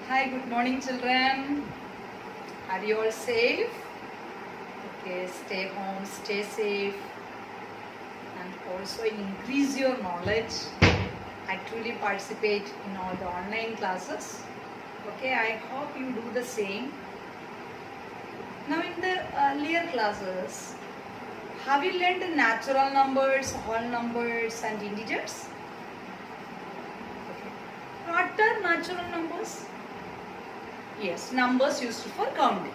Hi, good morning children. Are you all safe? Okay, stay home, stay safe, and also increase your knowledge. Actually participate in all the online classes. Okay, I hope you do the same. Now in the earlier classes, have you learned the natural numbers, whole numbers and integers? Okay. What are natural numbers? Yes, numbers used for counting.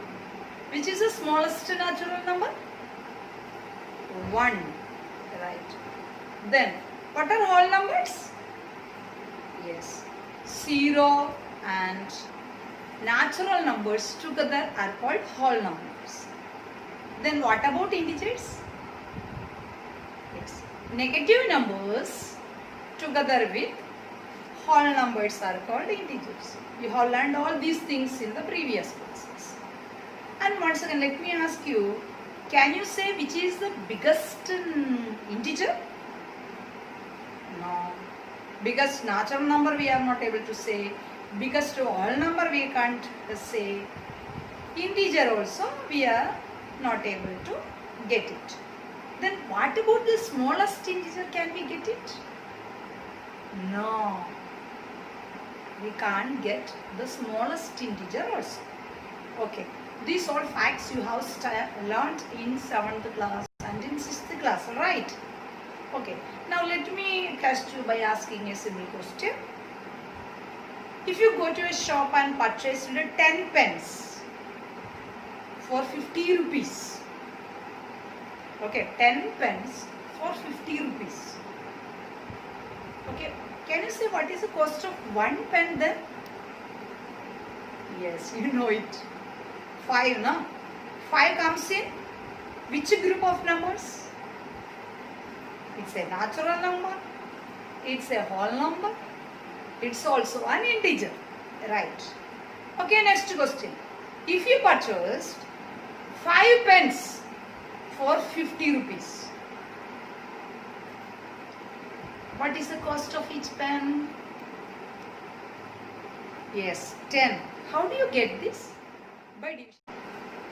Which is the smallest natural number? 1. Right. Then, what are whole numbers? Yes, 0 and natural numbers together are called whole numbers. Then what about integers? Yes, negative numbers together with whole numbers are called integers. You have learned all these things in the previous classes. And once again, let me ask you, can you say which is the biggest integer? No. Biggest natural number we are not able to say. Biggest whole number we can't say. Integer also we are not able to get it. Then what about the smallest integer? Can we get it? No. We can't get the smallest integer also. Okay. These all facts you have learnt in 7th class and in 6th class, right? Okay. Now let me test you by asking a simple question. If you go to a shop and purchase 10 pens for 50 rupees. Okay, 10 pens for 50 rupees. Okay, can you say what is the cost of 1 pen then? Yes, you know it. 5, no? 5 comes in which group of numbers? It's a natural number. It's a whole number. It's also an integer. Right. Okay, next question. If you purchased 5 pens for 50 rupees, what is the cost of each pen? Yes, 10. How do you get this? By division.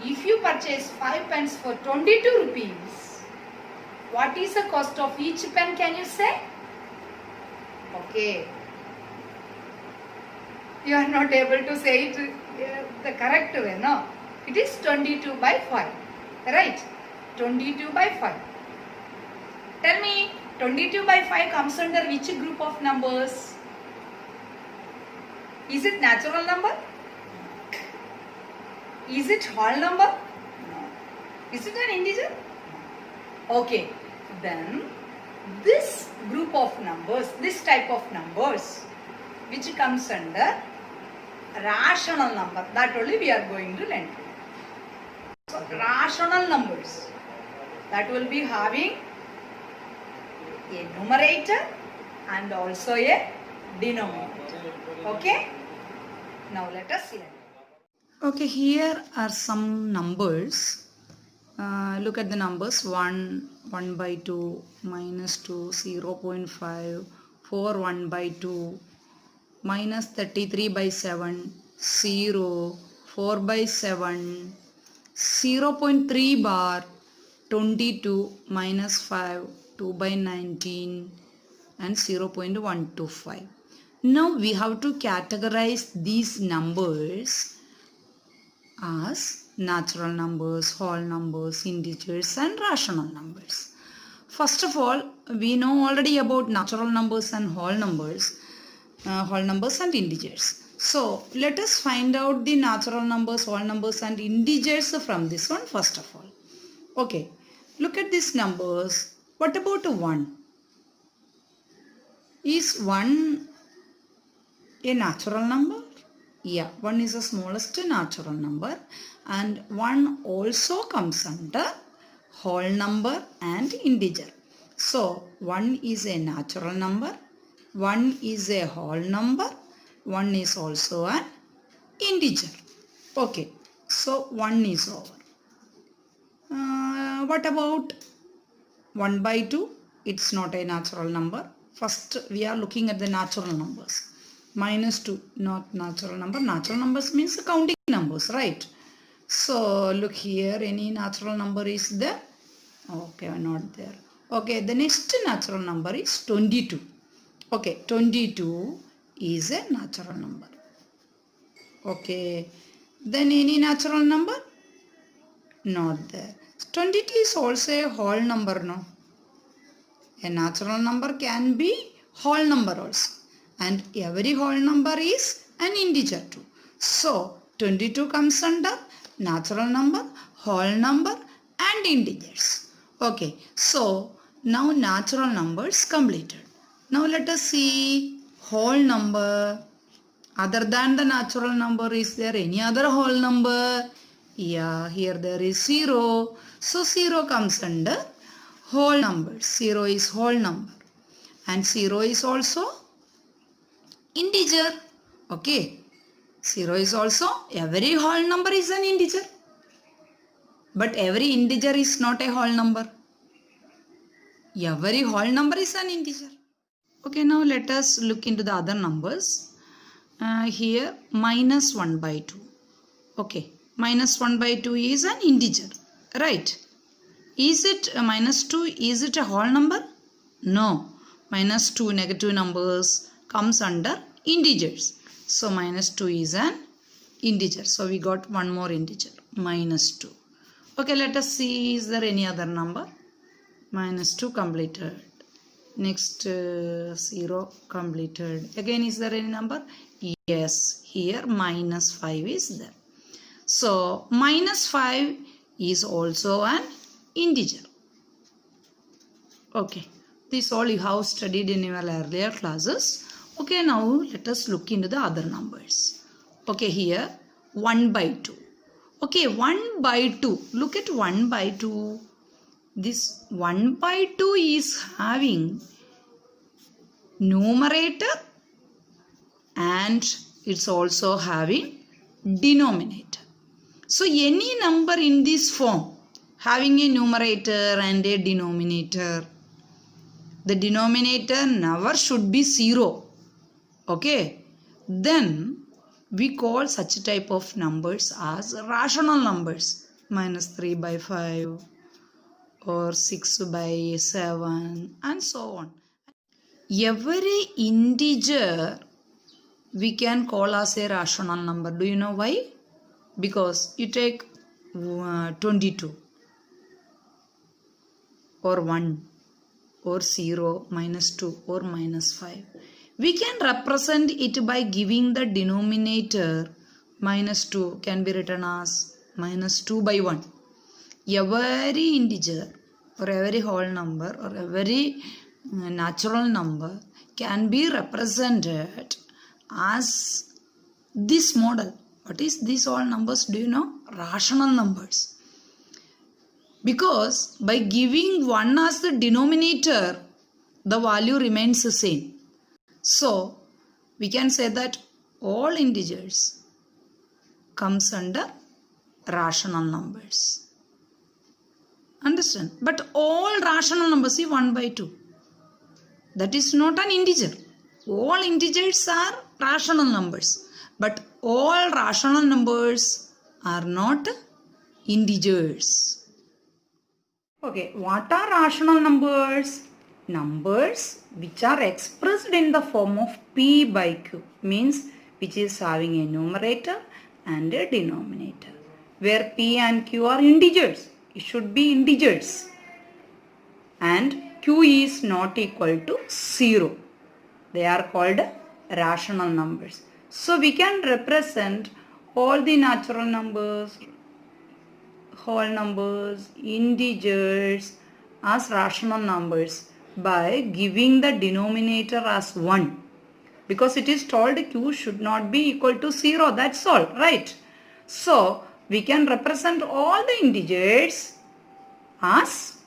If you purchase 5 pens for 22 rupees, what is the cost of each pen, can you say? Okay. You are not able to say it the correct way, no? It is 22 by 5. Right? 22 by 5. Tell me, 22 by 5 comes under which group of numbers? Is it natural number? Is it whole number? No. Is it an integer? Okay. Then this group of numbers, this type of numbers, which comes under rational number, that only we are going to learn. So rational numbers, that will be having a numerator and also a denominator. Okay? Now let us learn. Okay, here are some numbers. Look at the numbers 1, 1 by 2, minus 2, 0.5, 4, 1 by 2, minus 33 by 7, 0, 4 by 7, 0.3 bar, 22, minus 5, 2 by 19 and 0.125. Now we have to categorize these numbers as natural numbers, whole numbers, integers and rational numbers. First of all, we know already about natural numbers and whole numbers and integers. So let us find out the natural numbers, whole numbers and integers from this one first of all. Okay, look at these numbers. What about 1? Is 1 a natural number? Yeah, 1 is the smallest natural number and 1 also comes under whole number and integer. So 1 is a natural number, 1 is a whole number, 1 is also an integer. Okay, so 1 is over. What about 1 by 2? it's not a natural number. First, we are looking at the natural numbers. Minus 2, not natural number. Natural numbers means counting numbers, right? So, look here, any natural number is there? Okay, not there. Okay, the next natural number is 22. Okay, 22 is a natural number. Okay, then any natural number? Not there. 22 is also a whole number, no? A natural number can be whole number also. And every whole number is an integer too. So, 22 comes under natural number, whole number and integers. Okay, so now natural numbers completed. Now let us see whole number. Other than the natural number, is there any other whole number? Yeah, here there is 0. So 0 comes under whole number. 0 is whole number. And 0 is also integer. Okay. 0 is also, every whole number is an integer. But every integer is not a whole number. Every whole number is an integer. Okay, now let us look into the other numbers. Here minus 1 by 2. Okay, minus 1 by 2 is an integer, right? Is it minus 2, is it a whole number? No, minus 2 negative numbers comes under integers. So minus 2 is an integer. So we got one more integer, minus 2. Okay, let us see, is there any other number? Minus 2 completed. Next 0 completed. Again, is there any number? Yes, here minus 5 is there. So minus 5 is also an integer. Okay, this all you have studied in your earlier classes. Okay, now let us look into the other numbers. Okay, here 1 by 2. Okay, 1 by 2. Look at 1 by 2. This 1 by 2 is having numerator and it's also having denominator. So any number in this form having a numerator and a denominator, the denominator never should be 0. Okay, then we call such type of numbers as rational numbers. Minus 3 by 5 or 6 by 7 and so on. Every integer we can call as a rational number. Do you know why? Because you take 22 or 1 or 0, minus 2 or minus 5. We can represent it by giving the denominator minus 2 can be written as minus 2 by 1. Every integer or every whole number or every natural number can be represented as this model. What is these all numbers? Do you know? Rational numbers. Because by giving 1 as the denominator, the value remains the same. So we can say that all integers comes under rational numbers. Understand? But all rational numbers, see 1 by 2. That is not an integer. All integers are rational numbers. But all rational numbers are not integers. Okay, what are rational numbers? Numbers which are expressed in the form of P by Q, means which is having a numerator and a denominator. Where P and Q are integers. It should be integers. And Q is not equal to 0. They are called rational numbers. So we can represent all the natural numbers, whole numbers, integers as rational numbers by giving the denominator as 1. Because it is told Q should not be equal to 0. That's all, right? So we can represent all the integers as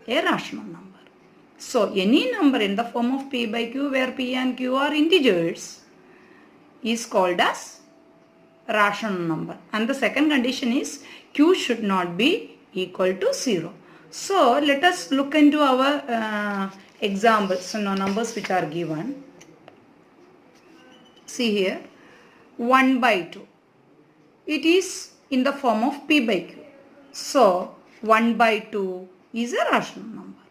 a rational number. So any number in the form of P by Q where P and Q are integers is called as rational number. And the second condition is Q should not be equal to 0. So let us look into our examples, numbers which are given. See here, 1 by 2. It is in the form of p by q. So 1 by 2 is a rational number.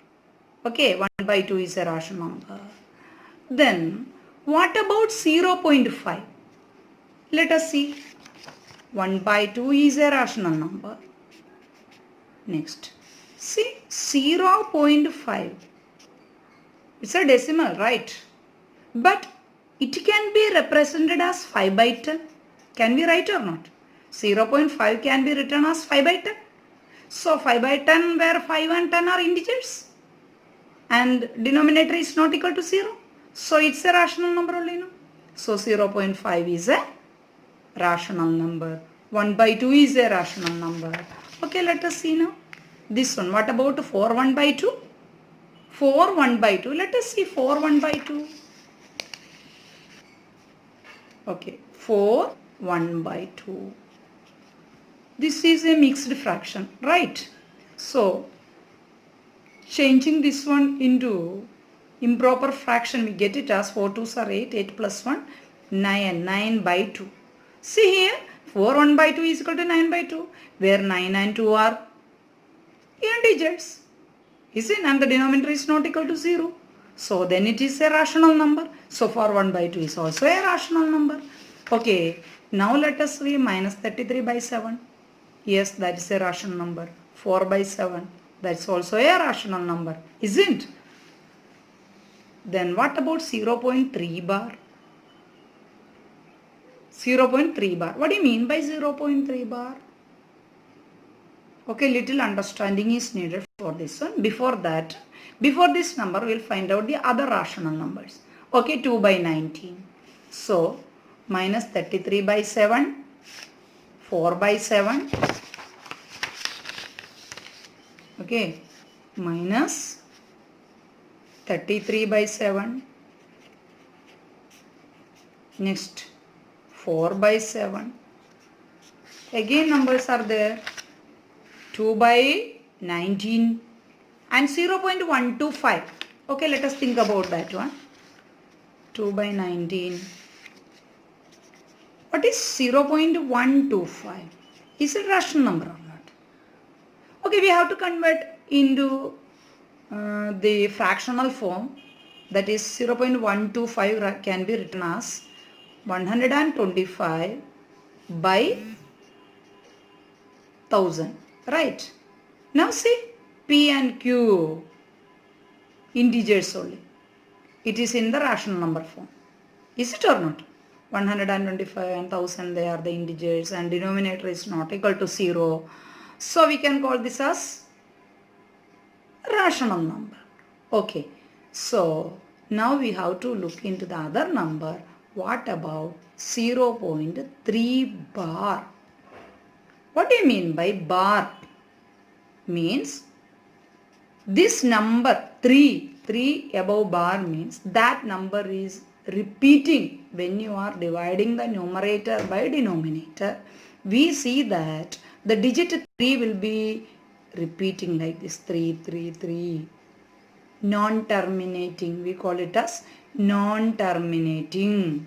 Okay, 1 by 2 is a rational number. Then what about 0.5? Let us see. 1 by 2 is a rational number. Next, see 0.5. It's a decimal, right? But it can be represented as 5 by 10. Can we write or not? 0.5 can be written as 5 by 10. So 5 by 10 where 5 and 10 are integers. And denominator is not equal to 0. So it's a rational number only, no? So 0.5 is a rational number. 1 by 2 is a rational number. Okay, let us see now. This one. What about 4 1 by 2? 4 1 by 2. Let us see 4 1 by 2. Okay, 4 1 by 2. This is a mixed fraction, right? So, changing this one into improper fraction, we get it as 4 2s are 8, 8 plus 1, 9, 9 by 2. See here, 4 1 by 2 is equal to 9 by 2, where 9 and 2 are integers. Is it? And the denominator is not equal to 0. So then it is a rational number. So 4 1 by 2 is also a rational number. Okay, now let us see minus 33 by 7. Yes, that is a rational number. 4 by 7. That's also a rational number, isn't? Then what about 0.3 bar? 0.3 bar. What do you mean by 0.3 bar? Okay, little understanding is needed for this one. Before that, before this number, we will find out the other rational numbers. Okay, 2 by 19. So, minus 33 by 7, 4 by 7. Okay, minus 33 by 7. Next, 4 by 7. Again numbers are there. 2 by 19 and 0.125. Okay, let us think about that one. 2 by 19. What is 0.125? Is it rational number or not? Okay, we have to convert into the fractional form. That is 0.125 can be written as 125 by 1000. Right. Now see, P and Q integers only. It is in the rational number form. Is it or not? 125 and 1000, they are the integers and denominator is not equal to 0. So we can call this as rational number. Okay. So now we have to look into the other number. What about 0.3 bar? What do you mean by bar? Means this number 3 above bar means that number is repeating when you are dividing the numerator by denominator. We see that the digit 3 will be repeating like this 3 3 3, non-terminating. We call it as non-terminating.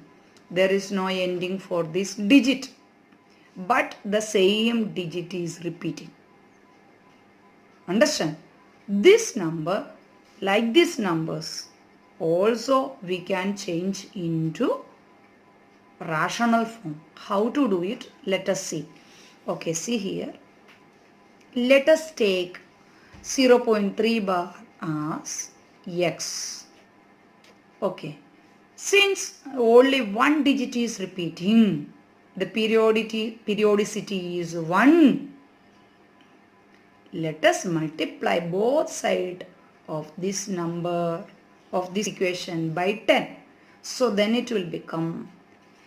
There is no ending for this digit, but the same digit is repeating. Understand? This number, like these numbers, also we can change into rational form. How to do it? Let us see. Okay, see here. Let us take 0.3 bar as x. Okay. Since only one digit is repeating, the periodicity is 1. Let us multiply both sides of this number, of this equation by 10. So then it will become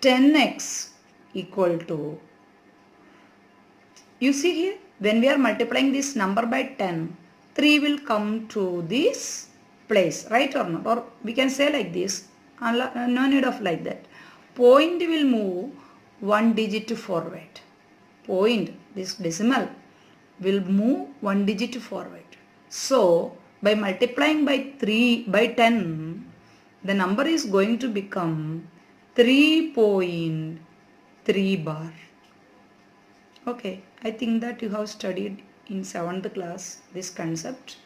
10x equal to, you see here, when we are multiplying this number by 10, 3 will come to this place, right or not? Or we can say like this, no need of like that. Point will move one digit forward. Point, this decimal, will move one digit forward. So by multiplying by 10, the number is going to become 3.3 bar. Okay, I think that you have studied in 7th class this concept.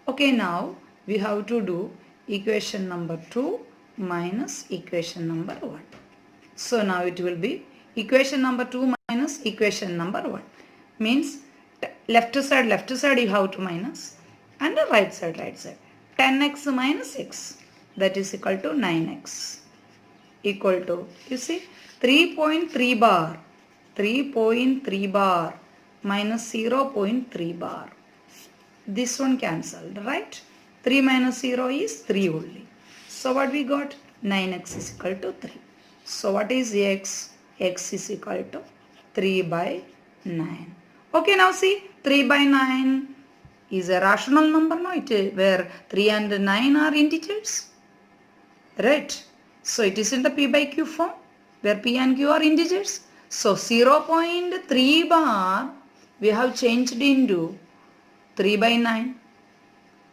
Okay, now we have to do equation number 2 minus equation number 1. So now it will be equation number 2 minus equation number 1. Means left side you have to minus and the right side. 10x minus x, that is equal to 9x, equal to, you see, 3.3 bar minus 0.3 bar. This one cancelled, right? 3 minus 0 is 3 only. So what we got? 9x is equal to 3. So what is x? X is equal to 3 by 9. Okay, now see, 3 by 9 is a rational number, no? Where 3 and 9 are integers, right? So it is in the p by q form, where p and q are integers. So 0.3 bar we have changed into 3 by 9.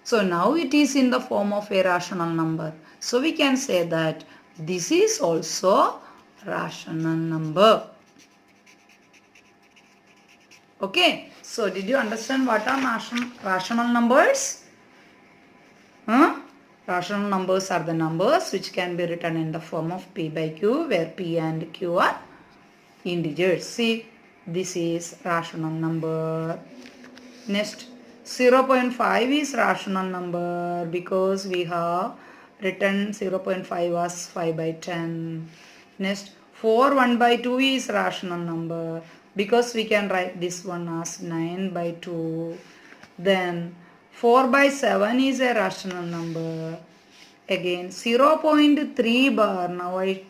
So now it is in the form of a rational number. So we can say that this is also rational number. Okay. So did you understand what are rational numbers? Rational numbers are the numbers which can be written in the form of p by q, where p and q are integers. See, this is rational number. Next, 0.5 is rational number because we have written 0.5 as 5 by 10. Next, 4 1 by 2 is rational number because we can write this one as 9 by 2. Then 4 by 7 is a rational number. Again 0.3 bar. Now I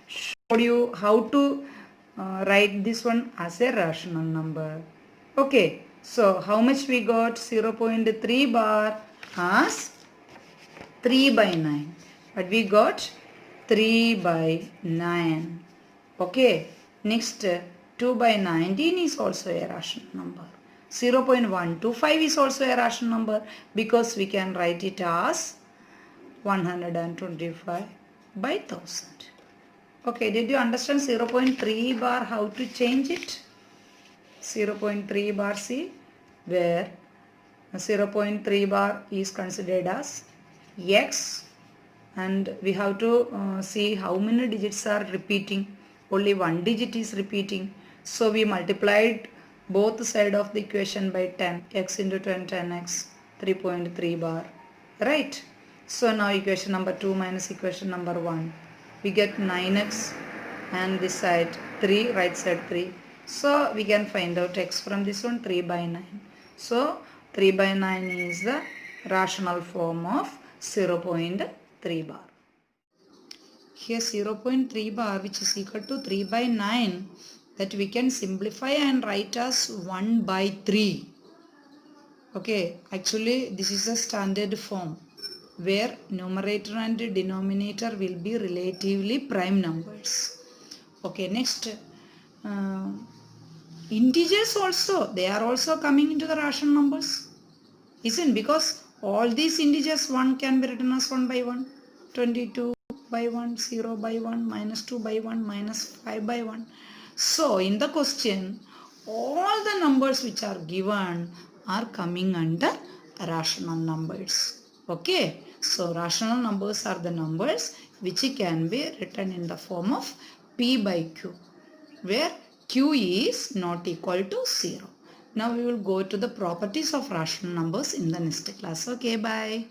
showed you how to write this one as a rational number. Okay, so how much we got? 0.3 bar as 3 by 9. But we got 3 by 9. Okay, next 2 by 19 is also a rational number. 0.125 is also a rational number because we can write it as 125 by 1000. Okay, did you understand 0.3 bar how to change it? 0.3 bar, see, where 0.3 bar is considered as x, and we have to see how many digits are repeating. Only one digit is repeating. So we multiplied both sides of the equation by 10. X into 10, 10x, 3.3 bar. Right? So now equation number 2 minus equation number 1. We get 9x and this side 3, right side 3. So we can find out x from this one, 3 by 9. So 3 by 9 is the rational form of 0.3 bar. Here 0.3 bar, which is equal to 3 by 9, that we can simplify and write as 1 by 3. Okay, actually this is a standard form where numerator and denominator will be relatively prime numbers. Okay, next integers also, they are also coming into the rational numbers, isn't? Because all these integers 1 can be written as 1 by 1, 22 by 1, 0 by 1, minus 2 by 1, minus 5 by 1. So in the question, all the numbers which are given are coming under rational numbers. Okay, so rational numbers are the numbers which can be written in the form of p by q, where q is not equal to 0. Now we will go to the properties of rational numbers in the next class. Okay, bye.